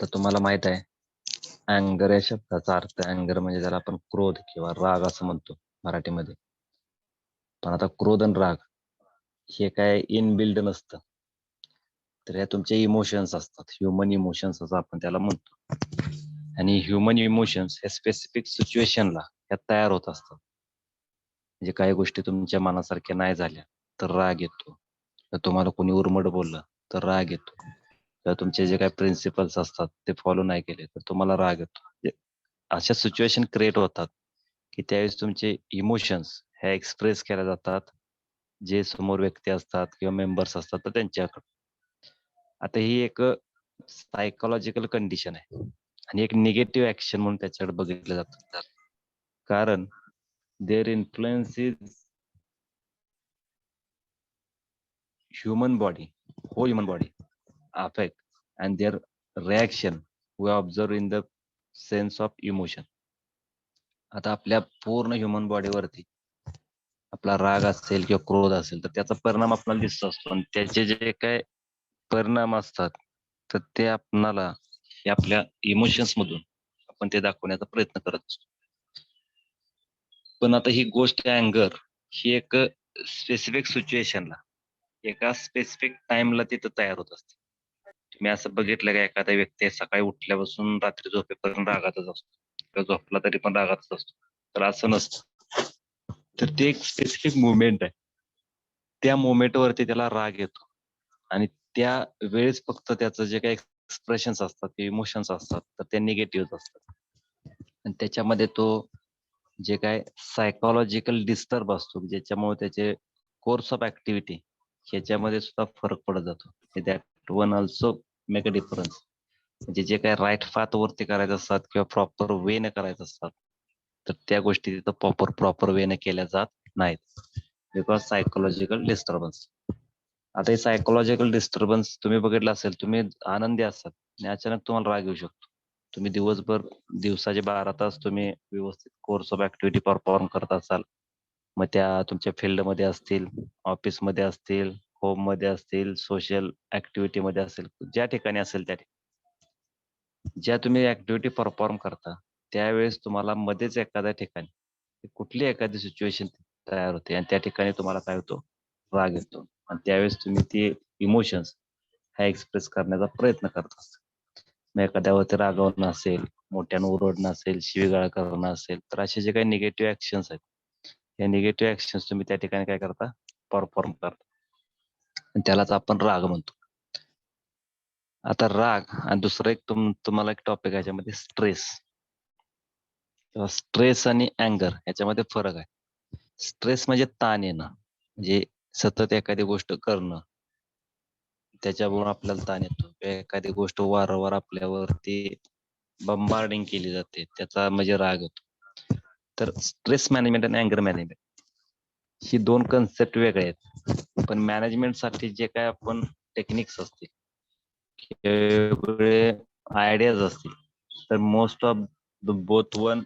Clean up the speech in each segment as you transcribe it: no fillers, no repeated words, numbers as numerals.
तर तुम्हाला माहित आहे, अँगर या शब्दाचा अर्थ अँगर म्हणजे ज्याला आपण क्रोध किंवा राग असं म्हणतो मराठीमध्ये. पण आता क्रोध आणि राग हे काय इनबिल्ड नसतं. तर या तुमचे इमोशन्स असतात. ह्युमन इमोशन्स असं आपण त्याला म्हणतो. आणि ह्युमन इमोशन्स हे स्पेसिफिक सिच्युएशनला ह्या तयार होत असतात. म्हणजे काही गोष्टी तुमच्या मनासारख्या नाही झाल्या तर राग येतो. तर तुम्हाला कोणी उर्मट बोललं तर राग येतो. किंवा तुमचे जे काही प्रिन्सिपल्स असतात ते फॉलो नाही केले तर तुम्हाला राग येतो. म्हणजे अशा सिच्युएशन क्रिएट होतात की त्यावेळेस तुमचे इमोशन्स हे एक्सप्रेस केल्या जातात. जे समोर व्यक्ती असतात किंवा मेंबर्स असतात तर त्यांच्याकडे. आता ही एक सायकॉलॉजिकल कंडिशन आहे आणि एक निगेटिव्ह ऍक्शन म्हणून त्याच्याकडे बघितलं जातं. कारण there influence is human body, whole human body affect and their reaction we observe in the sense of emotion. आता आपल्या पूर्ण ह्युमन बॉडीवरती आपला राग असेल किंवा क्रोध असेल तर त्याचा परिणाम आपल्याला दिसत असतो आणि त्याचे जे काय परिणाम असतात तर ते आपणाला हे आपल्या इमोशन्स मधून आपण ते दाखवण्याचा प्रयत्न करत असतो. पण आता ही गोष्ट अँगर ही एक स्पेसिफिक सिच्युएशनला एका स्पेसिफिक टाइमला तिथं तयार होत असते. तुम्ही असं बघितलं का एखादा व्यक्ती सकाळी उठल्यापासून रात्री झोपेपर्यंत रागातच असतो किंवा झोपला तरी पण रागातच असतो, तर असं नसतं. तर ते एक स्पेसिफिक मुवमेंट आहे. त्या मोमेंटवरती त्याला राग येतो आणि त्या वेळेस फक्त त्याचं जे काही एक्सप्रेशन्स असतात ते इमोशन्स असतात तर ते निगेटिव्ह असतात आणि त्याच्यामध्ये तो जे काय सायकोलॉजिकल डिस्टर्ब असतो ज्याच्यामुळे त्याचे कोर्स ऑफ ऍक्टिव्हिटी ह्याच्यामध्ये सुद्धा फरक पडत जातो. That one also make a difference. म्हणजे जे काही राईट पाथ वरती करायचं असतात किंवा प्रॉपर वे ने करायचं असतात तर त्या गोष्टी तिथं प्रॉपर वे ने केल्या जात नाहीत बिकॉज सायकोलॉजिकल डिस्टर्बन्स. आता हे सायकोलॉजिकल डिस्टर्बन्स तुम्ही बघितलं असेल, तुम्ही आनंदी असाल आणि अचानक तुम्हाला राग येऊ शकतो. तुम्ही दिवसभर दिवसाचे 12 तास तुम्ही व्यवस्थित कोर्स ऑफ ऍक्टिव्हिटी परफॉर्म करत असाल, मग त्या तुमच्या फील्डमध्ये असतील, ऑफिसमध्ये असतील, होममध्ये असतील, सोशल ऍक्टिव्हिटीमध्ये असेल, ज्या ठिकाणी असेल त्या ठिकाणी ज्या तुम्ही ऍक्टिव्हिटी परफॉर्म करता त्यावेळेस तुम्हाला मध्येच एखाद्या ठिकाणी कुठली एखादी सिच्युएशन तयार होते आणि त्या ठिकाणी तुम्हाला काय होतो, राग येतो आणि त्यावेळेस तुम्ही ते इमोशन्स हा एक्सप्रेस करण्याचा प्रयत्न करत असता. मग एखाद्यावरती रागावणं असेल, मोठ्यानं ओरडणं असेल, शिवीगाळ करणं असेल, तर असे जे काही निगेटिव्ह ऍक्शन्स आहेत या निगेटिव्ह ऍक्शन्स तुम्ही त्या ठिकाणी काय करता, परफॉर्म करता आणि त्यालाच आपण राग म्हणतो. आता राग आणि दुसरं एक तुम्हाला एक टॉपिक आहे याच्यामध्ये स्ट्रेस. स्ट्रेस आणि अँगर याच्यामध्ये फरक आहे. स्ट्रेस म्हणजे ताण येणं, म्हणजे सतत एखादी गोष्ट करणं त्याच्यामुळे आपल्याला ताण येतो. एखादी गोष्ट वारंवार आपल्यावरती बंबार्डिंग केली जाते त्याचा म्हणजे राग होतो. तर स्ट्रेस मॅनेजमेंट आणि अँगर मॅनेजमेंट ही दोन कन्सेप्ट वेगळे आहेत. पण मॅनेजमेंटसाठी जे काय आपण टेक्निक्स असतील, वेगवेगळे आयडियाज असतील, तर most of the both one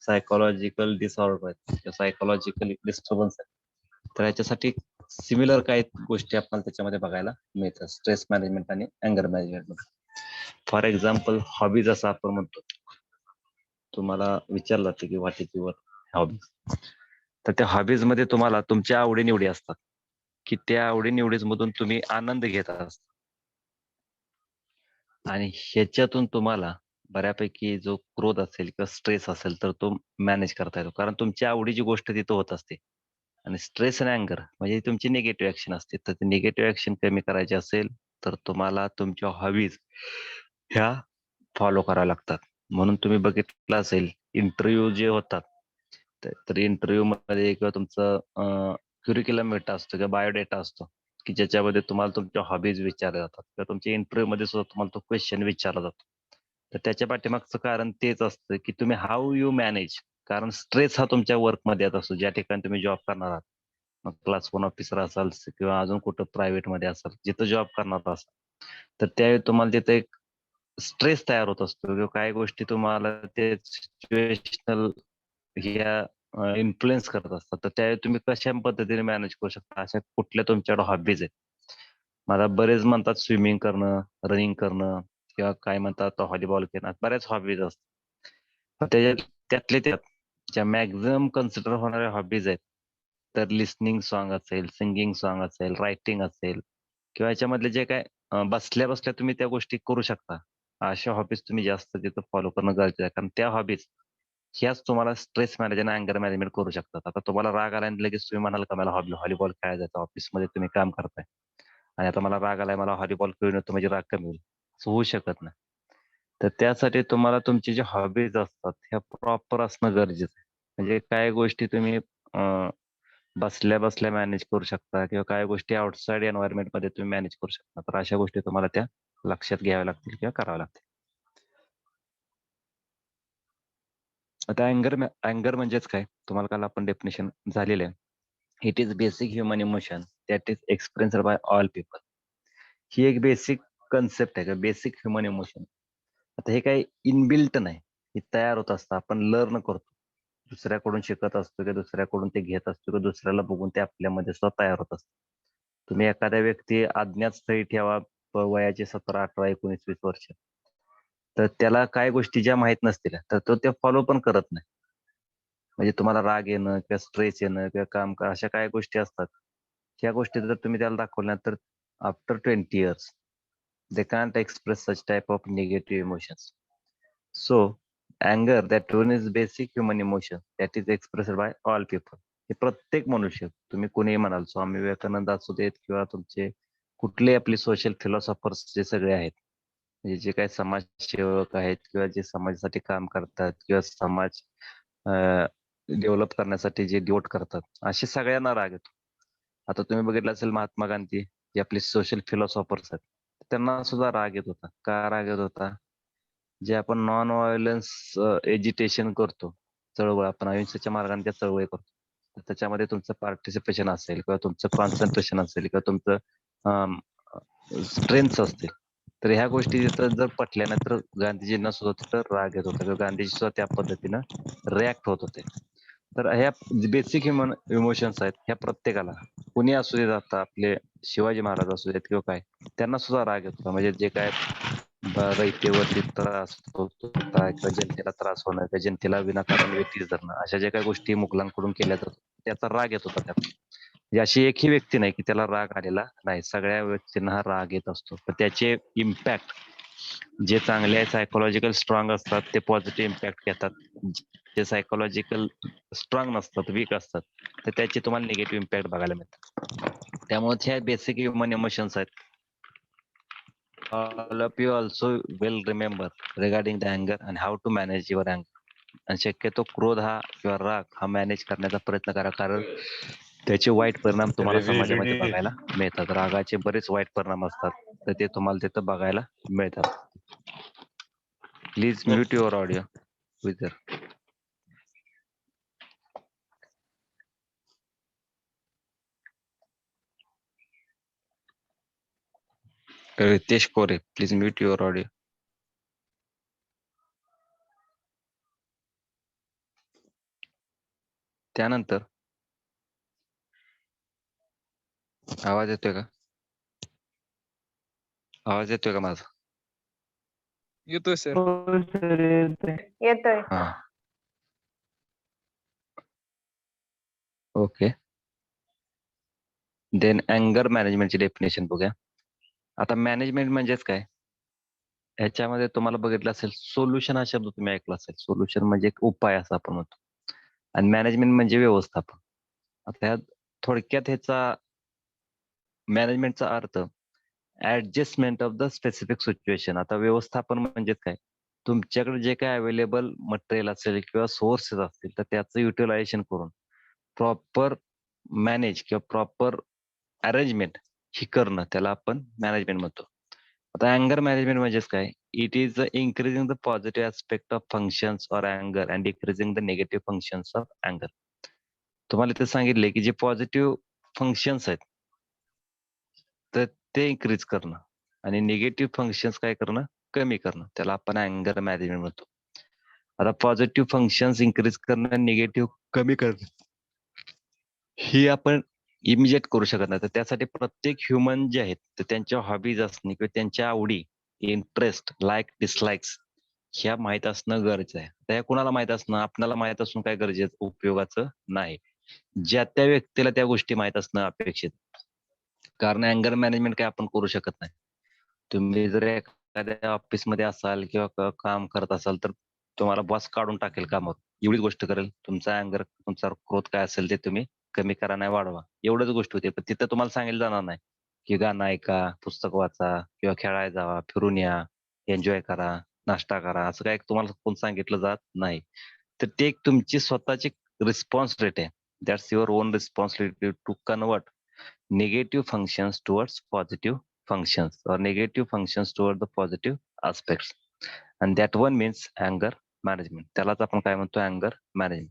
psychological disorder आहेत, सायकोलॉजिकल डिस्टर्बन्स आहेत. तर याच्यासाठी सिमिलर काही गोष्टी आपल्याला त्याच्यामध्ये बघायला मिळतात स्ट्रेस मॅनेजमेंट आणि अँगर मॅनेजमेंट मध्ये. फॉर एक्झाम्पल हॉबीज असं आपण म्हणतो. तुम्हाला विचारलं जातं की व्हॉट इज युअर हॉबीज, तर त्या हॉबीज मध्ये तुम्हाला तुमच्या आवडीनिवडी असतात की त्या आवडीनिवडीज मधून तुम्ही आनंद घेत असता आणि ह्याच्यातून तुम्हाला बऱ्यापैकी जो क्रोध असेल किंवा स्ट्रेस असेल तर तो मॅनेज करता येतो, कारण तुमच्या आवडीची गोष्ट तिथं होत असते. आणि स्ट्रेस आणि अँगर म्हणजे तुमची निगेटिव्ह ऍक्शन असते. तर निगेटिव्ह ऍक्शन कमी करायची असेल तर तुम्हाला तुमच्या हॉबीज ह्या फॉलो कराव्या लागतात. म्हणून तुम्ही बघितलं असेल इंटरव्ह्यू जे होतात तर इंटरव्ह्यू मध्ये किंवा तुमचं क्युरिक्युलम डेटा असतो किंवा बायोडेटा असतो की ज्याच्यामध्ये तुम्हाला तुमच्या हॉबीज विचारल्या जातात किंवा तुमच्या इंटरव्ह्यू मध्ये सुद्धा तुम्हाला तो क्वेश्चन विचारला जातो. तर त्याच्या पाठीमागचं कारण तेच असतं की तुम्ही हाऊ यू मॅनेज, कारण स्ट्रेस हा तुमच्या वर्कमध्ये येत असतो. ज्या ठिकाणी तुम्ही जॉब करणार आहात, मग क्लास 1 ऑफिसर असाल किंवा अजून कुठं प्रायव्हेट मध्ये असाल, जिथं जॉब करणार असाल, तर त्यावेळी तुम्हाला तिथे एक स्ट्रेस तयार होत असतो किंवा काही गोष्टी तुम्हाला ते सिच्युएशनल ह्या इन्फ्लुएन्स करत असतात. तर त्यावेळी तुम्ही कशा पद्धतीने मॅनेज करू शकता, अशा कुठल्या तुमच्याकडे हॉबीज आहेत? मला बरेच म्हणतात स्विमिंग करणं, रनिंग करणं, किंवा काय म्हणतात व्हॉलीबॉल खेळणं, बऱ्याच हॉबीज असतात. पण त्यातले त्यात ज्या मॅक्झिमम कन्सिडर होणाऱ्या हॉबीज आहेत, तर लिसनिंग सॉन्ग असेल, सिंगिंग सॉन्ग असेल, रायटिंग असेल किंवा याच्यामधले जे काय बसल्या-बसल्या तुम्ही त्या गोष्टी करू शकता. अशा हॉबीज तुम्ही जास्त तिथं फॉलो करणं गरजेचं आहे. कारण त्या हॉबीज ह्याच तुम्हाला स्ट्रेस मॅनेजमेंट आणि अँगर मॅनेजमेंट करू शकतात. आता तुम्हाला राग आला आणि लगेच तुम्ही म्हणाल का मला व्हॉलीबॉल खेळायला जायचं ऑफिसमध्ये तुम्ही काम करताय आणि आता मला राग आलाय मला व्हॉलीबॉल खेळून येतो म्हणजे राग कमी होईल. असं होऊ शकत नाही. तर त्यासाठी तुम्हाला तुमची जी हॉबीज असतात ह्या प्रॉपर असणं गरजेचं आहे. म्हणजे काही गोष्टी तुम्ही बसल्या-बसल्या मॅनेज करू शकता किंवा काही गोष्टी आउटसाइड एन्व्हायर्नमेंटमध्ये तुम्ही मॅनेज करू शकता. तर अशा गोष्टी तुम्हाला त्या लक्षात घ्याव्या लागतील किंवा कराव्या लागतील. आता अँगर म्हणजेच काय? तुम्हाला काल आपण डेफिनिशन झालेलं आहे. It is basic human emotion that is experienced by all people. ही एक बेसिक कन्सेप्ट आहे, बेसिक ह्युमन इमोशन. आता हे काही इनबिल्ट नाही. हे तयार होत असतं. आपण लर्न करतो. दुसऱ्याकडून शिकत असतो किंवा दुसऱ्याकडून ते घेत असतो किंवा दुसऱ्याला बघून ते आपल्यामध्ये सुद्धा तयार होत असतं. तुम्ही एखाद्या व्यक्ती अज्ञात स्थळी ठेवा वयाचे 17, 18, 19, 20 वर्ष. तर त्याला काही गोष्टी ज्या माहीत नसतील, तर तो त्या फॉलो पण करत नाही. म्हणजे तुम्हाला राग येणं किंवा स्ट्रेस येणं किंवा अशा काही गोष्टी असतात. ह्या गोष्टी जर तुम्ही त्याला दाखवल्या तर after 20 years they can't express such type of negative emotions. So, anger, that one is basic human emotion that is expressed by all people. हे प्रत्येक मनुष्य, तुम्ही कोणीही म्हणाल, स्वामी विवेकानंद असू देत किंवा तुमचे कुठले आपले सोशल फिलॉसॉफर्स जे सगळे आहेत, म्हणजे जे काही समाजसेवक आहेत किंवा जे समाजासाठी काम करतात किंवा समाज डेव्हलप करण्यासाठी जे डिवोट करतात, असे सगळ्यांना राग येतो. आता तुम्ही बघितलं असेल महात्मा गांधी, जे आपले सोशल फिलॉसॉफर्स आहेत, त्यांना सुद्धा राग येत होता. का राग येत होता? जे आपण नॉन व्हायलन्स एजिटेशन करतो, चळवळ आपण अहिंसेच्या मार्गाने त्या चळवळी करतो. तर त्याच्यामध्ये तुमचं पार्टिसिपेशन असेल किंवा तुमचं कॉन्सन्ट्रेशन असेल किंवा तुमचं स्ट्रेंथ्स असतील. तर ह्या गोष्टी तिथं जर पटल्या नाही तर गांधीजींना सुद्धा तिथं राग येत होता किंवा गांधीजी सुद्धा त्या पद्धतीनं रिॲक्ट होत होते. तर ह्या बेसिक ह्युमन इमोशन्स आहेत ह्या प्रत्येकाला कुणी असू देत आता आपले शिवाजी महाराज असू देत किंवा काय त्यांना सुद्धा राग येतो म्हणजे जे काय रयतेवरती त्रास होत होता किंवा जनतेला त्रास होणं किंवा जनतेला विनाकारण वेठीस धरणं अशा ज्या काही गोष्टी मुघलांकडून केल्या जातात त्याचा राग येत होता त्यात. म्हणजे अशी एकही व्यक्ती नाही की त्याला राग आलेला नाही. सगळ्या व्यक्तींना हा राग येत असतो. तर त्याचे इम्पॅक्ट जे चांगले सायकोलॉजिकल स्ट्रॉंग असतात ते पॉझिटिव्ह इम्पॅक्ट घेतात. जे सायकोलॉजिकल स्ट्रॉंग नसतात, वीक असतात, तर त्याचे तुम्हाला निगेटिव्ह इम्पॅक्ट बघायला मिळतात. त्यामुळे ह्या बेसिक ह्युमन इमोशन्स आहेत. All of you also will remember regarding the anger and how to manage your anger. आणि शक्यतो क्रोध हा किंवा राग हा मॅनेज करण्याचा प्रयत्न करा कारण त्याचे वाईट परिणाम तुम्हाला समाजामध्ये बघायला मिळतात. रागाचे बरेच वाईट परिणाम असतात तर ते तुम्हाला तिथं बघायला मिळतात. Please mute your audio with Ritesh Kore please mute your audio. त्यानंतर आवाज येतोय का? आवाज येतोय का माझा? येतोय सर. येतोय. हा ओके. देन अँगर मॅनेजमेंटची डेफिनेशन बघूया. आता मॅनेजमेंट म्हणजेच काय? ह्याच्यामध्ये तुम्हाला बघितलं असेल सोल्युशन हा शब्द तुम्ही ऐकला असेल. सोल्युशन म्हणजे एक उपाय असं आपण म्हणतो आणि मॅनेजमेंट म्हणजे व्यवस्थापन. आता ह्यात थोडक्यात ह्याचा मॅनेजमेंटचा अर्थ adjustment of the specific situation. आता व्यवस्थापन म्हणजे काय? तुमच्याकडे जे काय अवेलेबल मटेरियल असेल किंवा सोर्सेस असतील तर त्याचं युटिलायझेशन करून प्रॉपर मॅनेज किंवा प्रॉपर अरेंजमेंट ही करणं त्याला आपण मॅनेजमेंट म्हणतो. आता अँगर मॅनेजमेंट म्हणजेच काय? It is increasing the positive aspect of functions or अँगर and decreasing the negative functions of अँगर. तुम्हाला इथे सांगितले की जे पॉझिटिव्ह फंक्शन्स आहेत तर ते इन्क्रीज करणं आणि निगेटिव्ह फंक्शन्स काय करणं कमी करणं त्याला आपण अँगर मॅनेजमेंट म्हणतो. आता पॉझिटिव्ह फंक्शन्स इन्क्रीज करणं निगेटिव्ह कमी करणं ही आपण इमिजिएट करू शकत नाही. तर त्यासाठी प्रत्येक ह्युमन जे आहेत तर त्यांच्या हॉबीज असणे किंवा त्यांच्या आवडी इंटरेस्ट, लाईक, डिसलाईक्स ह्या माहित असणं गरजेचं आहे. त्या कुणाला माहित असणं, आपल्याला माहित असून काय गरजेचं उपयोगाचं नाही. ज्या त्या व्यक्तीला त्या गोष्टी माहित असणं अपेक्षित. कारण अँगर मॅनेजमेंट काय आपण करू शकत नाही. तुम्ही जर एखाद्या ऑफिसमध्ये असाल किंवा काम करत असाल तर तुम्हाला बॉस काढून टाकेल कामावर. एवढीच गोष्ट करेल. तुमचा अँगर, तुमचा क्रोध काय असेल ते तुम्ही कमी करा, नाही वाढवा. एवढंच गोष्ट होते. पण तिथं तुम्हाला सांगितलं जाणार नाही की गाणं ऐका, पुस्तक वाचा किंवा खेळायला जावा, फिरून या, एन्जॉय करा, नाश्ता करा. असं काय तुम्हाला कोण सांगितलं जात नाही. तर ते एक तुमची स्वतःची रिस्पॉन्सिबिलिटी आहे. That's your own responsibility to convert negative functions towards positive functions or negative functions toward the positive aspects, and that one means anger management. त्यालाच आपण काय म्हणतो, अँगर मॅनेजमेंट.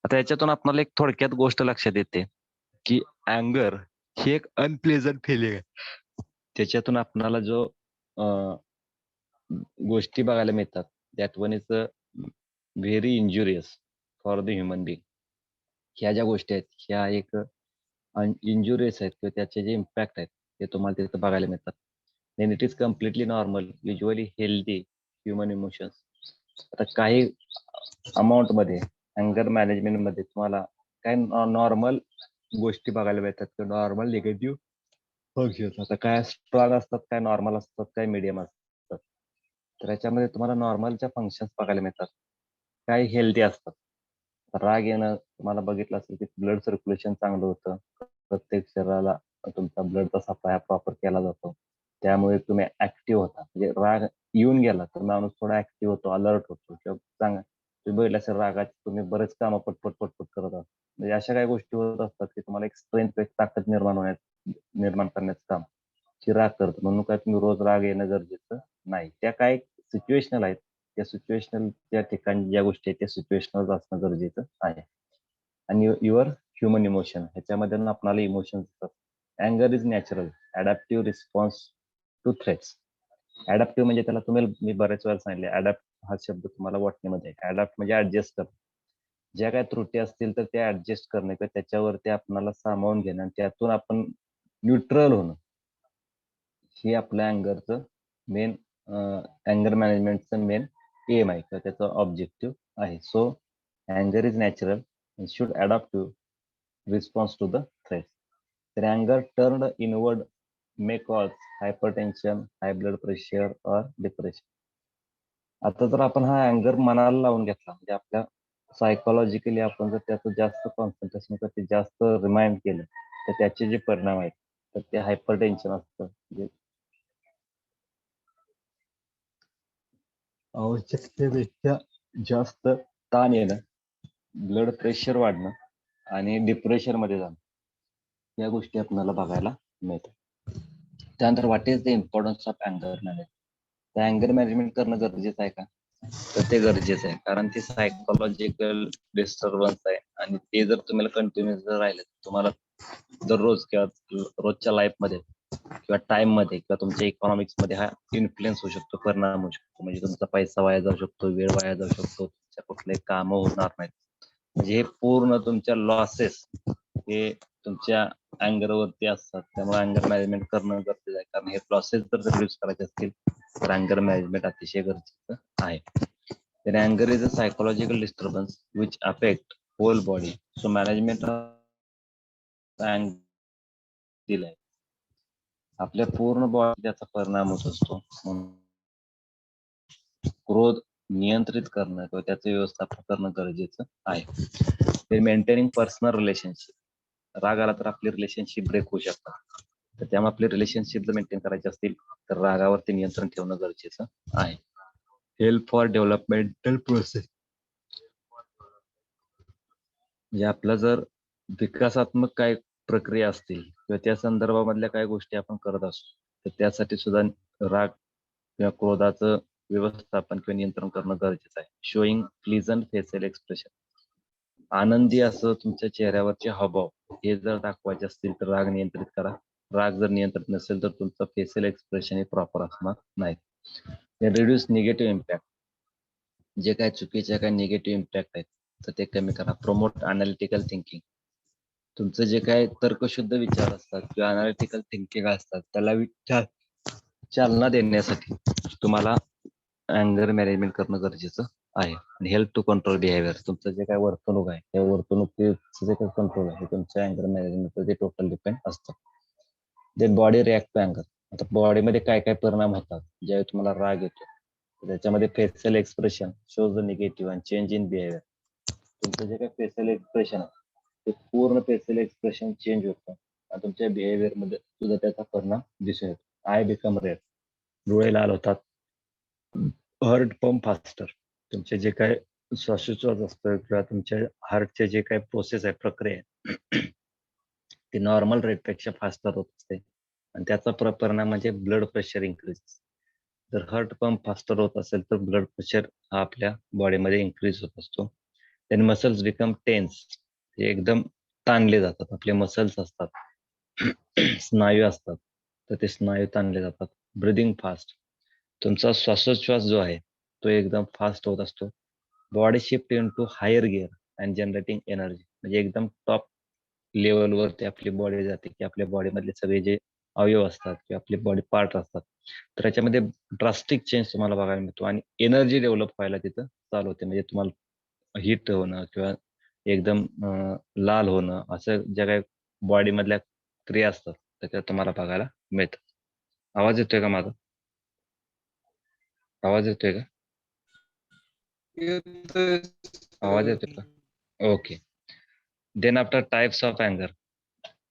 आता याच्यातून आपल्याला एक थोडक्यात गोष्ट लक्षात येते की अँगर ही एक अनप्लेझंट फिलिंग आहे. त्याच्यातून आपल्याला जो गोष्टी बघायला मिळतात, that one is very injurious for the human being. ह्या ज्या गोष्टी आहेत ह्या एक इंजुरियस आहेत किंवा त्याचे जे इम्पॅक्ट आहेत ते तुम्हाला तिथं बघायला मिळतात. Then it is completely normal, usually healthy human emotions. आता काही अमाऊंट मध्ये अँगर मॅनेजमेंट मध्ये तुम्हाला काय नॉर्मल गोष्टी बघायला मिळतात किंवा नॉर्मल निगेटिव्ह फंक्शन्स. आता काय स्ट्रॉंग असतात, काय नॉर्मल असतात, काय मीडियम असतात. तर याच्यामध्ये तुम्हाला नॉर्मलच्या फंक्शन्स बघायला मिळतात, काही हेल्दी असतात. राग येणं तुम्हाला बघितलं असेल की ब्लड सर्क्युलेशन चांगलं होतं, प्रत्येक शरीराला तुमचा ब्लडचा सप्लाय प्रॉपर केला जातो, त्यामुळे तुम्ही ऍक्टिव्ह होता. म्हणजे राग येऊन गेला तर माणूस थोडा ऍक्टिव्ह होतो, अलर्ट होतो किंवा चांगला. तुम्ही बघितलं असेल रागात तुम्ही बरेच कामं पटपट पटपट करत असतात. म्हणजे अशा काही गोष्टी होत असतात की तुम्हाला एक स्ट्रेंथ, एक ताकद निर्माण करण्याचं काम की राग करतो. म्हणून काय तुम्ही रोज राग येणं गरजेचं नाही. त्या काय सिच्युएशनल आहेत, त्या सिच्युएशनल त्या ठिकाणी ज्या गोष्टी आहेत त्या सिच्युएशनल असणं गरजेचं आहे. आणि युअर ह्युमन इमोशन, ह्याच्यामध्ये आपल्याला इमोशन्स असतात. अँगर is natural adaptive response to threats. Adaptive म्हणजे त्याला तुम्ही, मी बऱ्याच वेळा सांगितले, अडॅप्ट हा शब्द तुम्हाला वाटण्यामध्ये, अडॅप्ट म्हणजे ऍडजस्ट करणं. ज्या काही त्रुटी असतील तर त्या ऍडजस्ट करणे किंवा त्याच्यावरती आपल्याला सामावून घेणं आणि त्यातून आपण न्यूट्रल होणं, हे आपल्या अँगरचं मेन, अँगर मॅनेजमेंटचं मेन एम आहे किंवा त्याचं ऑब्जेक्टिव्ह आहे. सो अँगर is natural and should adapt to response to the threat. Their anger turned inward may cause hypertension, high blood pressure or depression. आता जर आपण हा अँगर मनाला लावून घेतला, म्हणजे आपल्या सायकोलॉजिकली आपण जर त्याचं जास्त कॉन्सन्ट्रेशन करते, जास्त रिमाइंड केलं, तर त्याचे जे परिणाम आहेत तर ते हायपरटेन्शन असतं, म्हणजे आवश्यकतेपेक्षा जास्त ताण येणं, ब्लड प्रेशर वाढणं आणि डिप्रेशन मध्ये जाणं, या गोष्टी आपल्याला बघायला मिळतात. त्यानंतर what is the importance of अँगर मॅनेजमेंट. तर अँगर मॅनेजमेंट करणं गरजेचं आहे का? तर ते गरजेचं आहे, कारण ते सायकोलॉजिकल डिस्टर्बन्स आहे आणि ते जर तुम्हाला कंटिन्युअस जर राहिले, तुम्हाला दररोज किंवा रोजच्या लाईफ मध्ये किंवा टाइम मध्ये किंवा तुमच्या इकॉनॉमिक्स मध्ये हा इन्फ्लुएन्स होऊ शकतो, परिणाम होऊ शकतो. म्हणजे तुमचा पैसा वाया जाऊ शकतो, वेळ वाया जाऊ शकतो, तुमच्या कुठले कामं होणार नाहीत. म्हणजे हे पूर्ण तुमच्या लॉसेस हे तुमच्या अँगर वरती असतात. त्यामुळे अँगर मॅनेजमेंट करणं गरजेचं आहे, कारण हे लॉसेस जर रिड्यूस करायचे असतील तर अँगर मॅनेजमेंट अतिशय गरजेचं आहे. तर अँगर is a psychological disturbance which affect whole body. So management दिलाय आपल्या पूर्ण बॉडी त्याचा परिणाम होत असतो. क्रोध नियंत्रित करणं किंवा त्याचं व्यवस्थापन करणं गरजेचं आहे. Maintaining personal relationship. राग आला तर आपली रिलेशनशिप ब्रेक होऊ शकतात, तर त्यामुळे आपले रिलेशनशिप जर मेंटेन करायचे असतील तर रागावरती नियंत्रण ठेवणं गरजेचं आहे. हेल्प फॉर डेव्हलपमेंटल प्रोसेस, म्हणजे आपला जर विकासात्मक काय प्रक्रिया असतील किंवा त्या संदर्भामधल्या काही गोष्टी आपण करत असतो, तर त्यासाठी सुद्धा राग किंवा क्रोधाचं व्यवस्थापन किंवा नियंत्रण करणं गरजेचं आहे. शोईंग प्लीजंट फेशियल एक्सप्रेशन, आनंदी असं तुमच्या चेहऱ्यावरचे हावभाव हे जर दाखवायचे असतील तर राग नियंत्रित करा. राग जर नियंत्रित नसेल तर तुमचं फेशियल एक्सप्रेशन हे प्रॉपर असणार नाही. रिड्यूस निगेटिव्ह इम्पॅक्ट, जे काय चुकीचे काय निगेटिव्ह इम्पॅक्ट आहेत तर ते कमी करा. प्रमोट अनालिटिकल थिंकिंग, तुमचं जे काय तर्कशुद्ध विचार असतात किंवा अनालिटिकल थिंकिंग असतात त्याला चालना देण्यासाठी तुम्हाला अँगर मॅनेजमेंट करणं गरजेचं आहे. आणि हेल्प टू कंट्रोल बिहेवियर, तुमचं जे काय वर्तणूक आहे त्या वर्तणुकीचं जे काही कंट्रोल आहे हे तुमच्या अँगर मॅनेजमेंटवर ते टोटल डिपेंड असतं. देन बॉडी रिॲक्ट टू अँगर. आता बॉडीमध्ये काय काय परिणाम होतात ज्यावेळी तुम्हाला राग येतो, तर त्याच्यामध्ये facial expression shows the negative and change in behaviour. तुमचं जे काही फेशियल एक्सप्रेशन आहे ते पूर्ण फेशियल एक्सप्रेशन चेंज होतं आणि तुमच्या बिहेवियर मध्ये सुद्धा त्याचा परिणाम दिसून येतो. आय बिकम रेड, डोळे लाल होतात. हार्ट पंप फास्टर, तुमचे जे काय श्वासोच्छ्वास असतं किंवा तुमच्या हार्टचे जे काही प्रोसेस आहे, प्रक्रिया आहे ती नॉर्मल रेटपेक्षा फास्टर होत असते आणि त्याचा परिणाम म्हणजे ब्लड प्रेशर इन्क्रीज. जर हार्ट पंप फास्टर होत असेल तर ब्लड प्रेशर हा आपल्या बॉडीमध्ये इन्क्रीज होत असतो. देन मसल्स बिकम टेन्स, हे एकदम ताणले जातात. आपले मसल्स असतात, स्नायू असतात, तर ते स्नायू ताणले जातात. ब्रिदिंग फास्ट, तुमचा श्वासोच्छ्वास जो आहे तो एकदम फास्ट होत असतो. Body shift in to higher gear and generating energy, म्हणजे एकदम टॉप लेवलवरती आपली बॉडी जाते की आपल्या बॉडीमधले सगळे जे अवयव असतात किंवा आपले बॉडी पार्ट असतात तर याच्यामध्ये ड्रास्टिक चेंज तुम्हाला बघायला मिळतो आणि एनर्जी डेव्हलप व्हायला तिथं चालू होते. म्हणजे तुम्हाला हिट होणं किंवा एकदम लाल होणं असं ज्या काही बॉडीमधल्या क्रिया असतात तर त्या तुम्हाला बघायला मिळतात. आवाज येतोय का माझा? आवाज येतोय का? येतोय आवाज sir. येतोय का? Okay. Then after types of अँगर,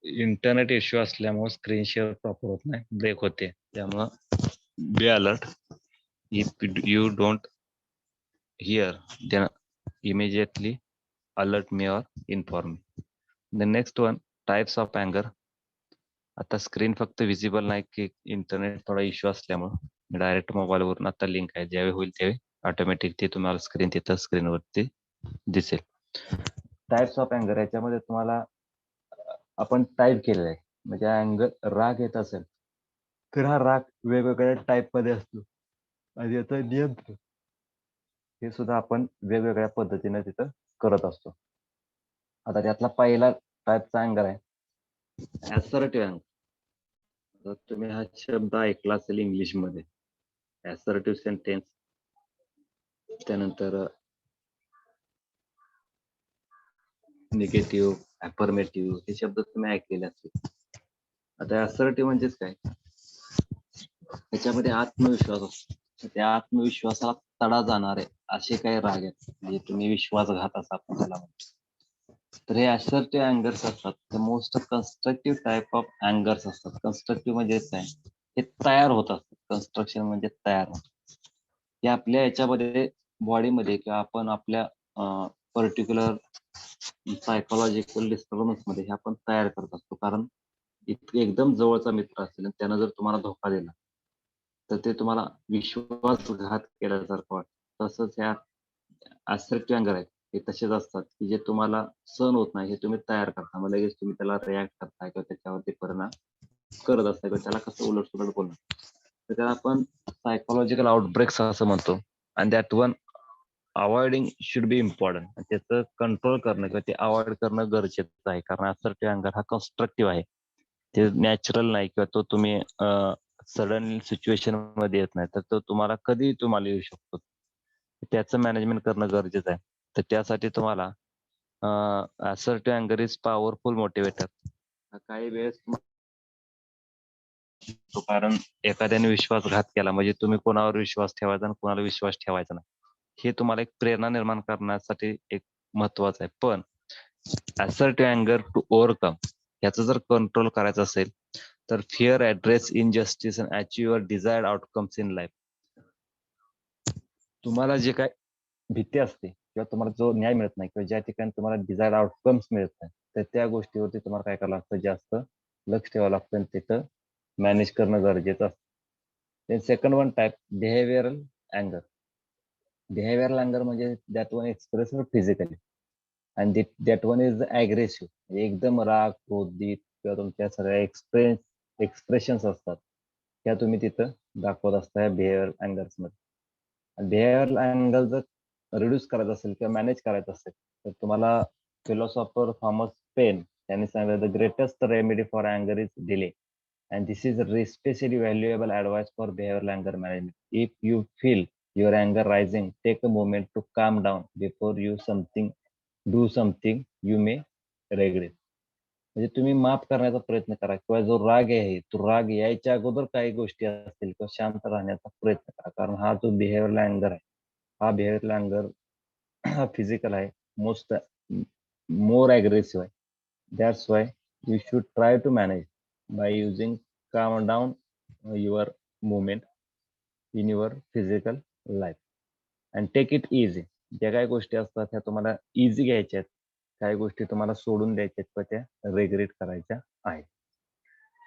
इंटरनेट इश्यू असल्यामुळे स्क्रीन शेअर प्रॉपर होत नाही, ब्रेक होते. त्यामुळं be alert. If you don't hear then immediately alert me or inform me. The next one, types of अँगर. आता स्क्रीन फक्त विजिबल नाही की इंटरनेट थोडा इश्यू असल्यामुळे डायरेक्ट मोबाईलवरून आता लिंक आहे, ज्यावेळी होईल त्यावेळी ऑटोमॅटिक ते तुम्हाला स्क्रीन तिथं स्क्रीनवरती दिसेल. टाइप्स ऑफ अँगर, याच्यामध्ये तुम्हाला आपण टाईप केलेलं आहे. म्हणजे अँगर राग येत असेल तर हा राग वेगवेगळ्या टाईप मध्ये असतो आणि याचा नियंत्रण हे सुद्धा आपण वेगवेगळ्या पद्धतीने तिथं करत असतो. आता त्यातला पहिला टाईपचा अँगर आहे ऍसर्टिव्ह अँगर. तर तुम्ही हा शब्द ऐकला असेल इंग्लिश मध्ये, ऍसर्टिव्ह सेंटेन्स. त्यानंतर निगेटिव्ह, अफर्मेटिव्ह हे शब्द तुम्ही ऐकलेले असतील. आता ऍसर्टिव्ह म्हणजेच काय, त्याच्यामध्ये आत्मविश्वास असतो. त्या आत्मविश्वासाला तडा जाणारे असे काही राग आहेत, म्हणजे तुम्ही विश्वासघात असा आपण त्याला म्हणतो. तर हे असर्टिव्ह अँगर्स असतात, ते most constructive type of hangers असतात. कन्स्ट्रक्टिव्ह म्हणजे काय, हे तयार होत असतात. कन्स्ट्रक्शन म्हणजे तयार होत. हे आपल्या याच्यामध्ये बॉडीमध्ये किंवा आपण आपल्या पर्टिक्युलर सायकोलॉजिकल डिस्टर्बन्स मध्ये हे आपण तयार करत असतो. कारण एकदम जवळचा मित्र असेल आणि त्यानं जर तुम्हाला धोका दिला तर ते तुम्हाला विश्वासघात केल्यासारखं वाटतं. तसंच ह्या असर्टिव्ह अँगर आहेत हे तसेच असतात की जे तुम्हाला सहन होत नाही हे तुम्ही तयार करता, मग लगेच तुम्ही त्याला रिॲक्ट करताय किंवा त्याच्यावरती परिणाम करत असताय किंवा त्याला कसं उलट सुलट बोलणं, तर त्याला आपण सायकोलॉजिकल आउटब्रेक्स असं म्हणतो. आणि that one avoiding should be important. त्याचं कंट्रोल करणं किंवा ते अवॉइड करणं गरजेचं आहे, कारण असर्टिव्ह अँगर हा कन्स्ट्रक्टिव्ह आहे. ते नॅचरल नाही किंवा तो तुम्ही सडन सिच्युएशन मध्ये येत नाही, तर तो तुम्हाला कधी तुम्हाला येऊ शकतो. त्याचं मॅनेजमेंट करणं गरजेचं आहे. तर त्यासाठी तुम्हाला असर्टिव्ह अँगर इज पॉवरफुल मोटिवेटर. काही वेळेस कारण एखाद्याने विश्वासघात केला म्हणजे तुम्ही कोणावर विश्वास ठेवायचा आणि कोणाला विश्वास ठेवायचा नाही, हे तुम्हाला एक प्रेरणा निर्माण करण्यासाठी एक महत्वाचं आहे. पण असर्टिव्ह अँगर टू ओव्हरकम, याचं जर कंट्रोल करायचं असेल तर fear, address injustice and achieve your desired outcomes in life. तुम्हाला जे काय भीती असते किंवा तुम्हाला जो न्याय मिळत नाही किंवा ज्या ठिकाणी तुम्हाला डिझायर्ड आउटकम्स मिळत नाही, तर त्या गोष्टीवरती तुम्हाला काय करावं लागतं, जास्त लक्ष ठेवावं लागतं आणि तिथं मॅनेज करणं गरजेचं असतं. सेकंड वन टाईप, बिहेवियरल अँगर. बिहेवियरल अँगर म्हणजे दॅट वन एक्सप्रेस फिजिकली आणि दॅट वन इज अग्रेसिव्ह. एकदम राग, क्रोधित किंवा तुमच्या सगळ्या एक्सप्रेशन्स असतात त्या तुम्ही तिथं दाखवत असता या बिहेवियरल अँगर्स मध्ये. आणि बिहेवियरल अँगल जर रिड्यूस करायचं असेल किंवा मॅनेज करायचं असेल तर तुम्हाला फिलॉसॉफर थॉमस पेन यांनी सांगितलं द ग्रेटेस्ट रेमेडी फॉर अँगर is delay. and this is especially valuable advice for behavioral anger management. If you feel your anger rising, take a moment to calm down before you do something you may regret. म्हणजे तुम्ही माफ करण्याचा प्रयत्न करा किंवा जो राग आहे तो राग यायच्या अगोदर काही गोष्टी असतील किंवा शांत राहण्याचा प्रयत्न करा, कारण हा जो बिहेवियरल अँगर आहे, हा बिहेवियरल अँगर हा फिजिकल आहे, मोर अग्रेसिव्ह आहे. That's why you should try to manage by using calm down your movement in your physical life and take it easy. ज्या काही गोष्टी असतात त्या तुम्हाला इझी घ्यायच्या आहेत, काही गोष्टी तुम्हाला सोडून द्यायच्या आहेत, त्या रेग्रेट करायच्या आहेत.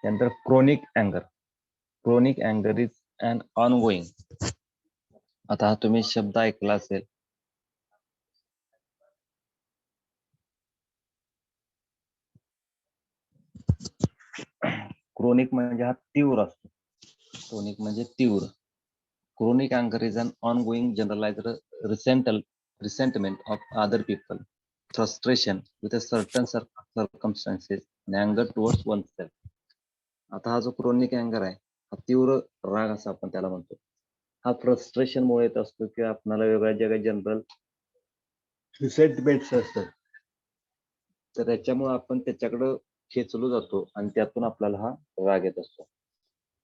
त्यानंतर क्रोनिक अँगर इज अन ऑनगोईंग. आता हा तुम्ही शब्द ऐकला असेल, क्रोनिक म्हणजे हा तीव्र असतो. क्रोनिक म्हणजे तीव्र. क्रोनिक अँगर is an ongoing generalised resentment of other people, frustration with a certain circumstances, and anger towards oneself. आता हा जो क्रोनिक अँगर आहे, हा तीव्र राग असा आपण त्याला म्हणतो. हा फ्रस्ट्रेशन मुळे येत असतो किंवा आपल्याला वेगळ्या जनरल रिसेंटमेंट्स असतात, तर त्याच्यामुळे आपण त्याच्याकडे खेचलो जातो आणि त्यातून आपल्याला हा राग येत असतो.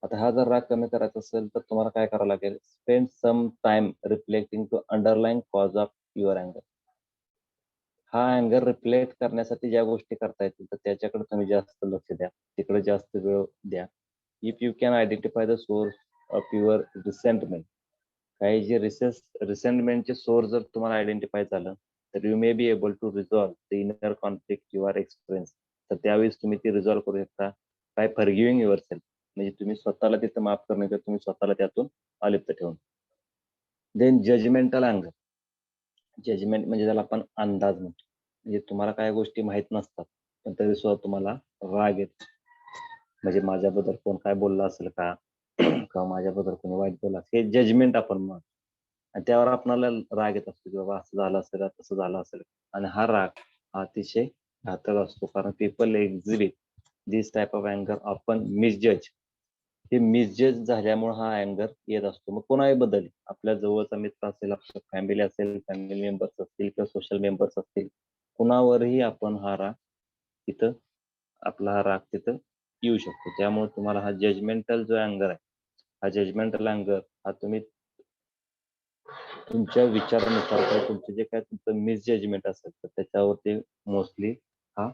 आता हा जर राग कमी करायचा असेल तर तुम्हाला काय करावं लागेल? Spend some time reflecting to underline cause of your अँगर. हा अँगर रिफ्लेक्ट करण्यासाठी ज्या गोष्टी करता येतील तर त्याच्याकडे तुम्ही जास्त लक्ष द्या, तिकडे जास्त वेळ द्या. If you can identify the source of your resentment, काही जे रिसेंटमेंटचे सोर्स जर तुम्हाला आयडेंटिफाय झालं तर you may be able to resolve the inner conflict you are experience. तर त्यावेळेस तुम्ही ती रिझॉल्व करू शकता बाय फॉरगिव्हिंग युअर सेल्फ. म्हणजे तुम्ही स्वतःला तिथं माफ करणे किंवा तुम्ही स्वतःला त्यातून अलिप्त ठेवून. Then judgemental अँगर. जजमेंट म्हणजे त्याला आपण अंदाज म्हणतो. म्हणजे तुम्हाला काय गोष्टी माहित नसतात पण तरी सुद्धा तुम्हाला राग येतो. म्हणजे माझ्याबद्दल कोण काय बोललं असेल का, किंवा माझ्याबद्दल कोणी वाईट बोललं असेल, हे जजमेंट आपण म्हणतो. आणि त्यावर आपल्याला राग येत असतो की बाबा असं झालं असेल, तसं झालं असेल. आणि हा राग हा अतिशय घातक असतो, कारण people exhibit this type of अँगर आपण मिसजज. हे मिसजज झाल्यामुळे हा अँगर येत असतो. मग कोणाही बद्दल, आपल्या जवळचा मित्र असेल, आपलं फॅमिली असेल, फॅमिली मेंबर्स असतील किंवा सोशल मेंबर्स असतील, कुणावरही आपण हा राग तिथं आपला हा राग तिथं येऊ शकतो. त्यामुळे तुम्हाला हा जजमेंटल जो अँगर आहे, हा जजमेंटल अँगर हा तुम्ही तुमच्या विचारानुसार किंवा तुमचे जे काय तुमचं मिसजजमेंट असेल तर त्याच्यावरती मोस्टली हा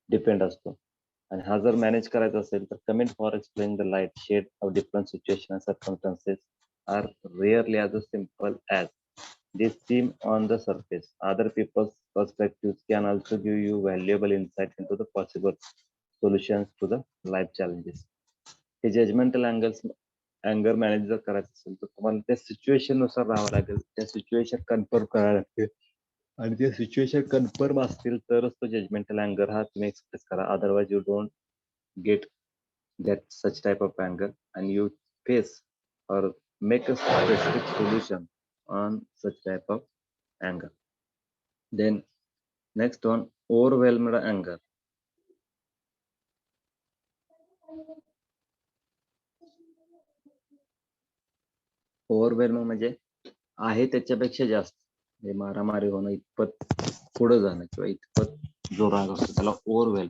डिपेंड असतो. आणि हा जर मॅनेज करायचा असेल तर comment for explain the light shade of different situation circumstances are really as simple as they seem on the surface. Other people's perspectives can also give you valuable insight into the possible solutions to the life challenges. हे judgemental अँगर manage जर करायचं असेल तर तुम्हाला त्या situation नुसार राहावं लागेल, त्या सिच्युएशन कन्फर्म करावं लागते आणि ते सिच्युएशन कन्फर्म असतील तरच तो जजमेंटल अँगर हा तुम्ही एक्सप्रेस करा. Otherwise you don't get that such type of anger and you face or make a specific solution on such type of anger. Then next one, overwhelmed anger. Overwhelming म्हणजे आहे त्याच्यापेक्षा जास्त, म्हणजे मारामारी होणं, इतपत पुढे जाणं किंवा इतपत जो राग असतो त्याला ओव्हरवेल्म